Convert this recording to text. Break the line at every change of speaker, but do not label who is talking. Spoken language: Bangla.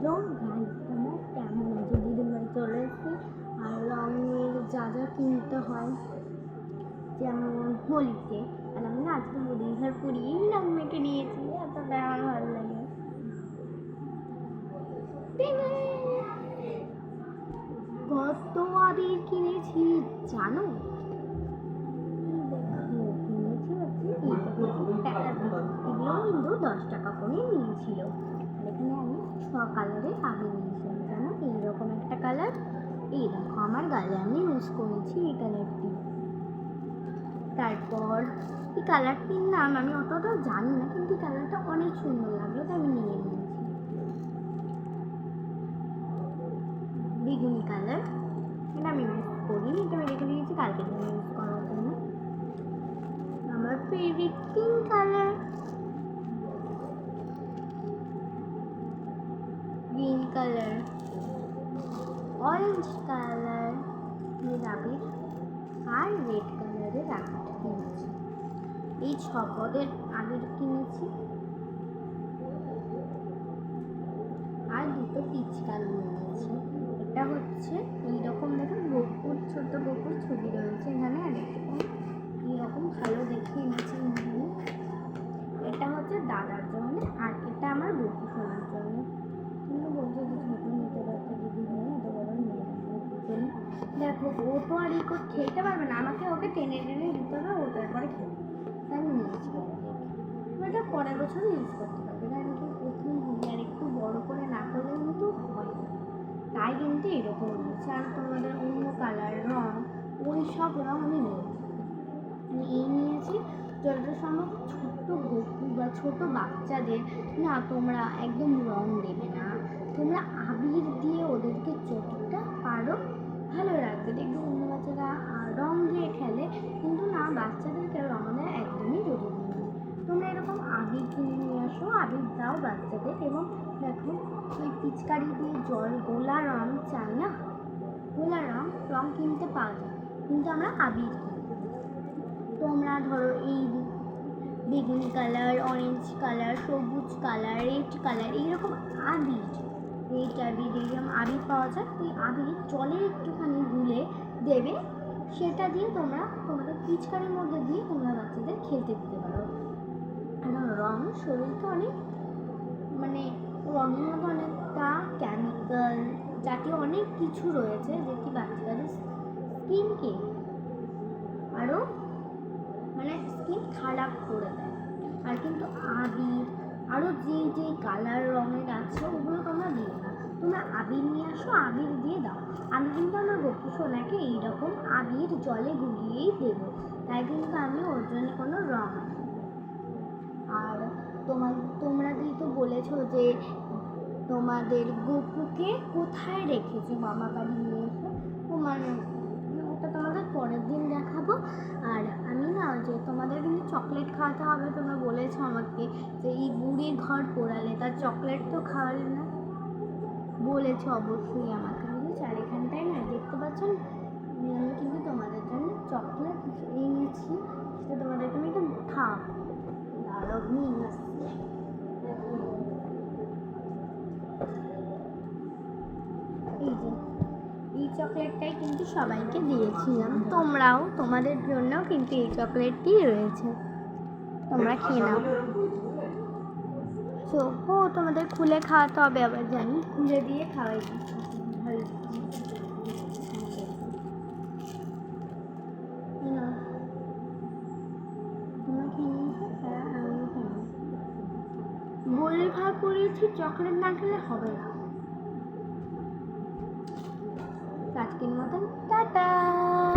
হ্যালো গাইস, তোমরা কেমন আছো? দিদির বাড়ি চলে এসেছি। আর রঙের যা যা কিনতে হয়, যেমন হোলিতে, আর আমি না আজকে মুড়ি ঘর পুড়িয়েই রঙ মেখে নিয়েছি। এতটা আমার ভালো লাগে। কত আবির কিনেছি জানো? এগুলো কিন্তু 10 টাকা করে নিয়েছিল। এখানে আমি 6 কালারের আবির নিয়েছিলাম। জানো, এইরকম একটা কালার, এই দেখো আমার গালে আমি ইউজ করেছি এই কালারটি। তারপর এই কালারটির নাম আমি অতটা জানি না, কিন্তু কালারটা অনেক সুন্দর লাগলো, তাই আমি নিয়ে নিয়েছি। বেগুনি কালার, এটা আমি ইউজ করিনি, এটা আমি রেখে দিয়েছি কালকে ইউজ করার জন্য। আমার favourite pink colour, green colour, orange colour আবির, আর রেড কালারের আবির কিনেছি। এই 6 পদের আবির কিনেছি, আর 2টো পিচকারি নিয়েছি। এটা হচ্ছে এইরকম, দেখুন গোপুর, ছোট গোপুর ছবি রয়েছে এখানে, আর এইরকম ভালো দেখে এনেছি। এটা হচ্ছে দাদার জন্য, আর এটা আমার গপু শোনার জন্য। তুমি বলছো যে ছোট নিতে পারছো দিদি, হয়ে এত বড় নিয়ে রাখবে। দেখো ও তো আর খেতে পারবে না, আমাকে ওকে টেনে টেনে দিতে হবে, ও তারপরে খেতে। তাই আমি নিয়েছি। এটা পরের বছর ইউজ করতে পারবে, কারণ কি প্রথম হলে আর একটু বড় করে না করলে কিন্তু হয় না, তাই কিন্তু এরকম নিয়েছি। আর তোমাদের অন্য কালার রঙ, ওই সব রঙ আমি নিয়েছি। এই নিয়েছি যতটা সম্ভব ছোট্ট গপু বা ছোট বাচ্চাদের না তোমরা একদম রং দেবে না, তোমরা আবির দিয়ে ওদেরকে যতটা পারো ভালো রাখবে। দেখবে অন্য বাচ্চারা রং দিয়ে খেলে, কিন্তু না, বাচ্চাদেরকে রং দেওয়া একদমই জরুরি নয়। তোমরা এরকম আবির কিনে নিয়ে আসো, আবির দাও বাচ্চাদের। এবং দেখো ওই পিচকারি দিয়ে জল গোলা রং চাই না, গোলা রং কিনতে পাওয়া যায়, কিন্তু আমরা আবির কিনি। তোমরা ধরো এই বেগুনি কালার, অরেঞ্জ কালার, সবুজ কালার, রেড কালার, এইরকম আবির, রেড আবির, এইরকম আবির পাওয়া যায়। ওই আবির জলে একটুখানি গুলে দেবে, সেটা দিয়ে তোমরা তোমাদের পিচকারির মধ্যে দিয়ে তোমরা বাচ্চাদের খেলতে দিতে পারো। রং শরীরকে অনেক, মানে রঙের মধ্যে অনেকটা কেমিক্যাল জাতীয় অনেক কিছু রয়েছে, যেটি বাচ্চাদের স্কিনকে আরও মানে স্কিন খারাপ করে দেয়। আর কিন্তু আবির আরও যে কালার রঙের আছে ওগুলো তোমরা দিও না, তোমরা আবির নিয়ে আসো, আবির দিয়ে দাও। আমি কিন্তু আমার গপু সোনাকে এইরকম আবির জলে গুলিয়েই দেবো, তাই কিন্তু আমি ওর জন্য কোনো রং। আর তোমরা যেহেতু বলেছো যে তোমাদের গপুকে কোথায় রেখেছো, মামা বাড়ি নিয়ে এসে, ওটা তোমাদের পরের দিন দেখাবো। আর আমি না, যে তোমাদের কিন্তু চকলেট খাওয়াতে হবে, তোমরা বলেছো আমাকে যে এই বুড়ির ঘর পোড়ালে তার চকলেট তো খাওয়ালে না, বলেছো অবশ্যই আমাকে, বুঝেছো। আর এখানটায় না দেখতে পাচ্ছেন, আমি কিন্তু তোমাদের জন্য চকলেট এনেছি, সেটা তোমাদেরকে আমি একটু খাওয়াবো। দাঁড়াও নিয়ে আসছি। এই চকলেটটাই কিন্তু সবাইকে দিয়েছিলাম, তোমরাও, তোমাদের জন্যও কিন্তু এই চকলেটটি রয়েছে, তোমরা খেয়ে নাও। ও তোমাদের খুলে খাওয়াতে হবে, আবার জানি খুলে দিয়ে খাওয়াই তোমরা খেয়ে নিয়েছো? হ্যাঁ, আমিও খেয়ে বলে ভাব করেছি, চকলেট না খেলে হবে না। আজকের মতন টাটা।